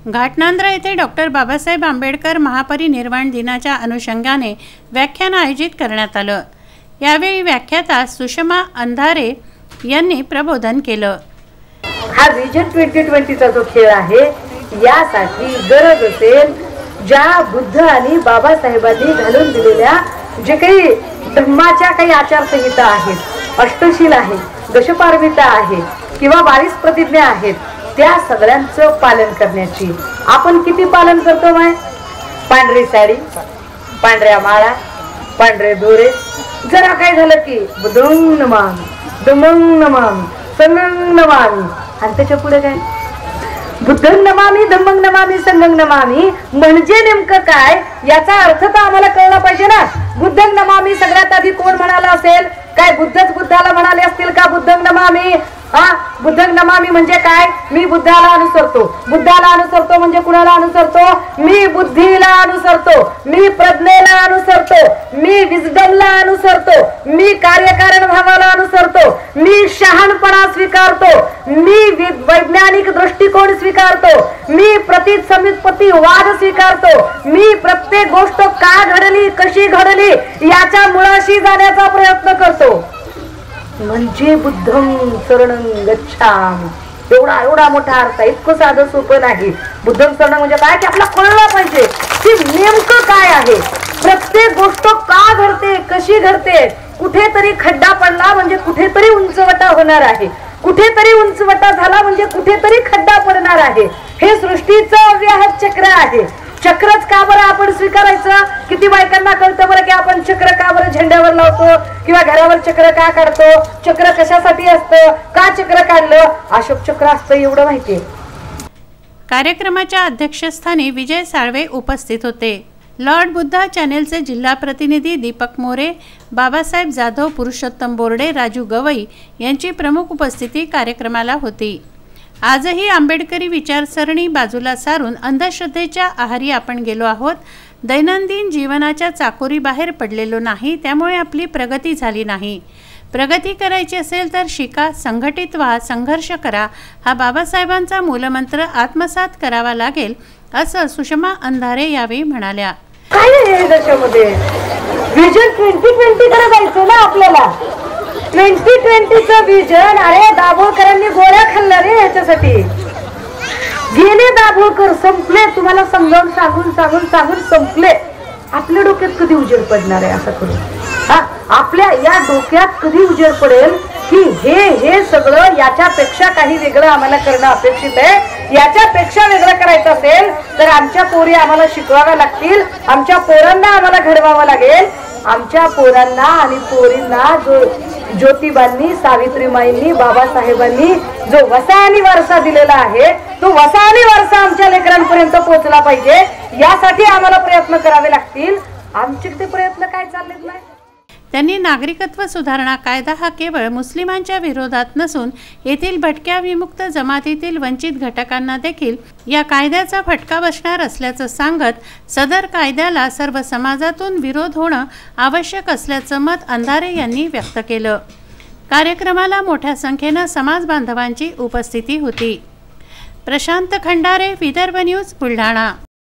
घाटनांद्रा येथे डॉक्टर बाबासाहेब आंबेडकर महापरिनिर्वाण दिनाच्या अनुषंगाने व्याख्यान आयोजित करण्यात आलं। यावेळी व्याख्याता सुषमा अंधारे यांनी प्रबोधन केलं। हा विजन 2020 चा जो खेळ आहे, यासाठी गरज असेल ज्या बुद्ध आणि बाबासाहेबांनी घालून दिलेल्या जे काही धम्माच्या काही आचारसंहिता आहेत, अष्टशील आहे, दशपारमिता आहे किंवा 22 प्रतिज्ञा आहेत, त्या सगळ्यांचं पालन करण्याची आपण किती पालन करतो? पांढरी साडी, पांढऱ्या माळा, पांढरे दोरे, जरा काय झालं की बुद्धं नमामि, धम्मं नमामि, संघं नमामि, आणि त्याच्या पुढे काय? बुद्धं नमामि, धम्मं नमामि, संघं नमामि म्हणजे नेमकं काय याचा अर्थ तर आम्हाला कळला पाहिजे ना। बुद्धं नमामि सगळ्यात आधी कोण म्हणाला असेल? काय बुद्धच बुद्धाला म्हणाले असतील का बुद्धं नमामि? बुद्धं नमामि म्हणजे काय? मी बुद्धाला अनुसरतो। बुद्धाला अनुसरतो म्हणजे कुणाला अनुसरतो? मी बुद्धीला अनुसरतो, मी प्रज्ञेला अनुसरतो, मी विजडमला अनुसरतो, मी कार्यकारण भावाला अनुसरतो, मी शहाणपणा स्वीकारतो, मी वैज्ञानिक दृष्टिकोन स्वीकारतो, मी प्रतिसंयुत्पत्ती वाद स्वीकारतो, मी प्रत्येक गोष्ट का घडली, कशी घडली याच्या मुळाशी जाण्याचा प्रयत्न करतो। म्हणजे बुद्धं शरणं गच्छामि, एवढा मोठा अर्थ आहे। इतकं साधं सोपं नाही। बुद्धं शरणं म्हणजे काय की आपल्याला कळलं पाहिजे की नेमकं काय आहे, प्रत्येक गोष्ट का घडते, कशी घडते, कुठेतरी खड्डा पडला म्हणजे कुठेतरी उंचवटा होणार आहे, कुठेतरी उंचवटा झाला म्हणजे कुठेतरी खड्डा पडणार आहे। हे सृष्टीचं अव्याहत चक्र आहे। चक्रच का बरं आपण स्वीकारायचं? किती बायकांना कळतं बरं की आपण चक्र का बरं झेंड्यावर लावतो किंवा घरावर चक्र का काढतो? चक्र कशासाठी असतं, का चक्र काढलं? अशोक चक्र असतं एवढं माहिती आहे। कार्यक्रमाच्या अध्यक्षस्थानी विजय साळवे उपस्थित होते। लॉर्ड बुद्धा चॅनेलचे जिल्हा प्रतिनिधी दीपक मोरे, बाबासाहेब जाधव, पुरुषोत्तम बोर्डे, राजू गवई यांची प्रमुख उपस्थिती कार्यक्रमाला होती। आजही आंबेडकरी विचारसरणी बाजूला सारून अंधश्रद्धेच्या आहारी आपण गेलो आहोत। दैनंदिन जीवनाच्या चाकोरी बाहेर पडलेलो नाही, त्यामुळे आपली प्रगती झाली नाही। प्रगती करायची असेल तर शिका, संघटित व्हा, संघर्ष करा, हा बाबासाहेबांचा मूलमंत्र आत्मसात करावा लागेल, असं सुषमा अंधारे यावेळी म्हणाल्या। काय आहे त्याच्यामध्ये? विजन 2020 कडे जायचं ना आपल्याला। 2020चं विजन, अरे दाभोळकरांनी गोळ्या खाल्ल्या रे याच्यासाठी। गेले दाभोळकर, संपले, तुम्हाला समजावून सांगून संपले। आपल्या डोक्यात कधी उजेड पडणार आहे असं करून? आपल्या या डोक्यात कधी उजेड पडेल की हे सगळं याच्यापेक्षा काही वेगळं आम्हाला करणं अपेक्षित आहे। याच्यापेक्षा वेगळं करायचं असेल तर आमच्या पोरी आम्हाला शिकवाव्या लागतील, आमच्या पोरांना आम्हाला घडवावं लागेल। आमच्या पोरांना आणि पोरींना जो ज्योतिबांनी, सावित्रीमाईंनी, बाबासाहेबांनी जो वसाहती वारसा दिलेला आहे, तो वसाहती वारसा आमच्या लेकरांपर्यंत पोहोचला पाहिजे। यासाठी आम्हाला प्रयत्न करावे लागतील। आमचे ते प्रयत्न काय चाललेत नाही। त्यांनी नागरिकत्व सुधारणा कायदा हा केवळ मुस्लिमांच्या विरोधात नसून येथील भटक्या विमुक्त जमातीतील वंचित घटकांना देखील या कायद्याचा फटका बसणार असल्याचं सांगत, सदर कायद्याला सर्व समाजातून विरोध होणं आवश्यक असल्याचं मत अंधारे यांनी व्यक्त केलं। कार्यक्रमाला मोठ्या संख्येनं समाज बांधवांची उपस्थिती होती। प्रशांत खंडारे, विदर्भ न्यूज, बुलढाणा।